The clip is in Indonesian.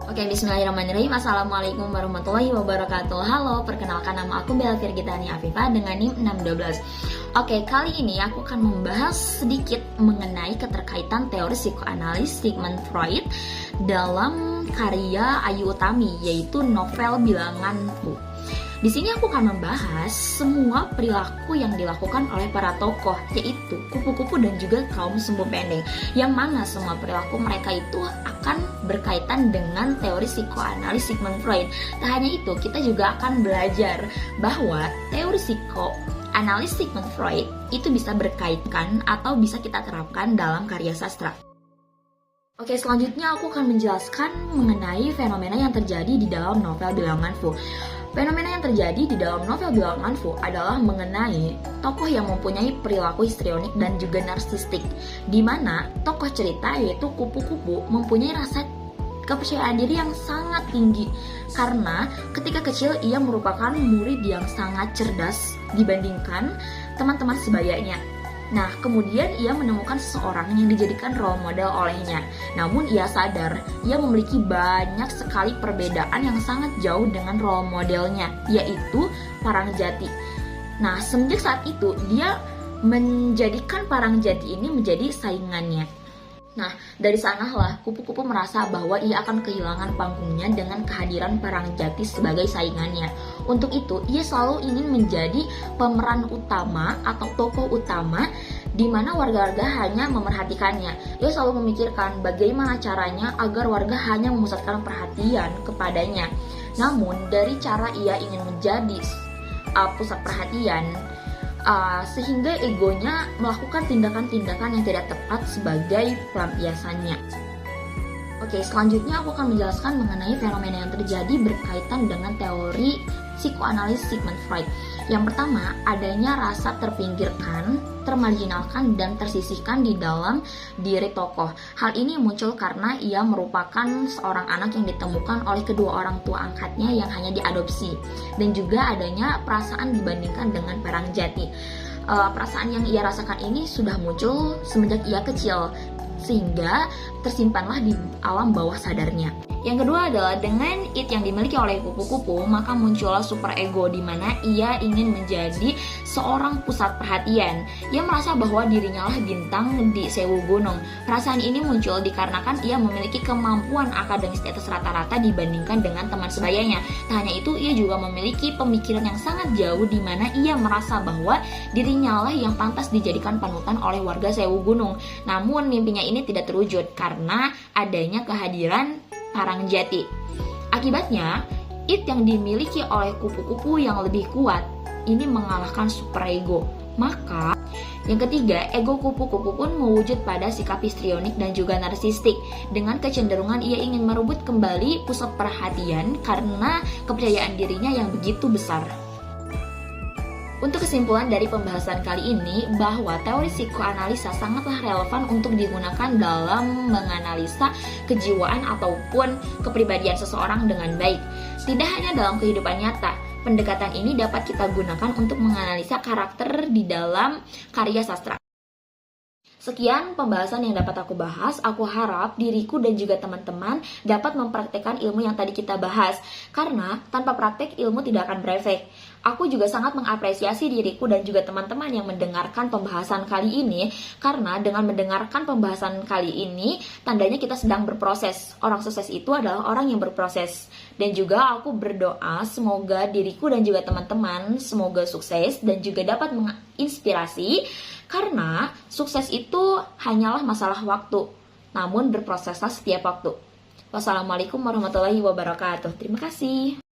Oke, bismillahirrahmanirrahim. Assalamualaikum warahmatullahi wabarakatuh. Halo, perkenalkan nama aku Bella Firgitani Afifah dengan NIM 612. Oke, kali ini aku akan membahas sedikit mengenai keterkaitan teori psikoanalis Sigmund Freud dalam karya Ayu Utami, yaitu novel Bilanganku. Di sini aku akan membahas semua perilaku yang dilakukan oleh para tokoh, yaitu kupu-kupu dan juga kaum sumbu pendek, yang mana semua perilaku mereka itu akan berkaitan dengan teori psikoanalis Sigmund Freud. Tak hanya itu, kita juga akan belajar bahwa teori psikoanalis Sigmund Freud itu bisa berkaitkan atau bisa kita terapkan dalam karya sastra. Oke, selanjutnya aku akan menjelaskan mengenai fenomena yang terjadi di dalam novel Bilanganku. Fenomena yang terjadi di dalam novel Bilanganku adalah mengenai tokoh yang mempunyai perilaku histrionik dan juga narsistik, di mana tokoh cerita yaitu kupu-kupu mempunyai rasa kepercayaan diri yang sangat tinggi karena ketika kecil ia merupakan murid yang sangat cerdas dibandingkan teman-teman sebayanya. Nah, kemudian ia menemukan seseorang yang dijadikan role model olehnya. Namun ia sadar, ia memiliki banyak sekali perbedaan yang sangat jauh dengan role modelnya, yaitu Parangjati. Nah, semenjak saat itu, dia menjadikan Parangjati ini menjadi saingannya. Nah, dari sanalah kupu-kupu merasa bahwa ia akan kehilangan panggungnya dengan kehadiran Parangjati sebagai saingannya. Untuk itu, ia selalu ingin menjadi pemeran utama atau tokoh utama di mana warga-warga hanya memerhatikannya. Ia selalu memikirkan bagaimana caranya agar warga hanya memusatkan perhatian kepadanya. Namun, dari cara ia ingin menjadi pusat perhatian, sehingga egonya melakukan tindakan-tindakan yang tidak tepat sebagai pelampiasannya. Oke, selanjutnya aku akan menjelaskan mengenai fenomena yang terjadi berkaitan dengan teori psikoanalis Sigmund Freud. Yang pertama, adanya rasa terpinggirkan, termarginalkan, dan tersisihkan di dalam diri tokoh. Hal ini muncul karena ia merupakan seorang anak yang ditemukan oleh kedua orang tua angkatnya yang hanya diadopsi. Dan juga adanya perasaan dibandingkan dengan Parangjati. Perasaan yang ia rasakan ini sudah muncul semenjak ia kecil, sehingga tersimpanlah di alam bawah sadarnya. Yang kedua adalah dengan id yang dimiliki oleh kupu-kupu, maka muncullah super ego di mana ia ingin menjadi seorang pusat perhatian. Ia merasa bahwa dirinya lah bintang di sewu gunung. Perasaan ini muncul dikarenakan ia memiliki kemampuan akademis di atas rata-rata dibandingkan dengan teman sebayanya. Tak hanya itu, ia juga memiliki pemikiran yang sangat jauh di mana ia merasa bahwa dirinya lah yang pantas dijadikan panutan oleh warga sewu gunung. Namun mimpinya ini tidak terwujud karena adanya kehadiran Parangjati. Akibatnya, id yang dimiliki oleh kupu-kupu yang lebih kuat ini mengalahkan superego. Maka, yang ketiga, ego kupu-kupu pun mewujud pada sikap histrionik dan juga narsistik. Dengan kecenderungan ia ingin merebut kembali pusat perhatian karena kepercayaan dirinya yang begitu besar. Untuk kesimpulan dari pembahasan kali ini, bahwa teori psikoanalisa sangatlah relevan untuk digunakan dalam menganalisa kejiwaan ataupun kepribadian seseorang dengan baik. Tidak hanya dalam kehidupan nyata, pendekatan ini dapat kita gunakan untuk menganalisa karakter di dalam karya sastra. Sekian pembahasan yang dapat aku bahas. Aku harap diriku dan juga teman-teman dapat mempraktekkan ilmu yang tadi kita bahas. Karena tanpa praktek ilmu tidak akan berefek. Aku juga sangat mengapresiasi diriku dan juga teman-teman yang mendengarkan pembahasan kali ini. Karena dengan mendengarkan pembahasan kali ini, tandanya kita sedang berproses. Orang sukses itu adalah orang yang berproses. Dan juga aku berdoa semoga diriku dan juga teman-teman semoga sukses dan juga dapat menginspirasi. Karena sukses itu hanyalah masalah waktu, namun berproseslah setiap waktu. Wassalamualaikum warahmatullahi wabarakatuh. Terima kasih.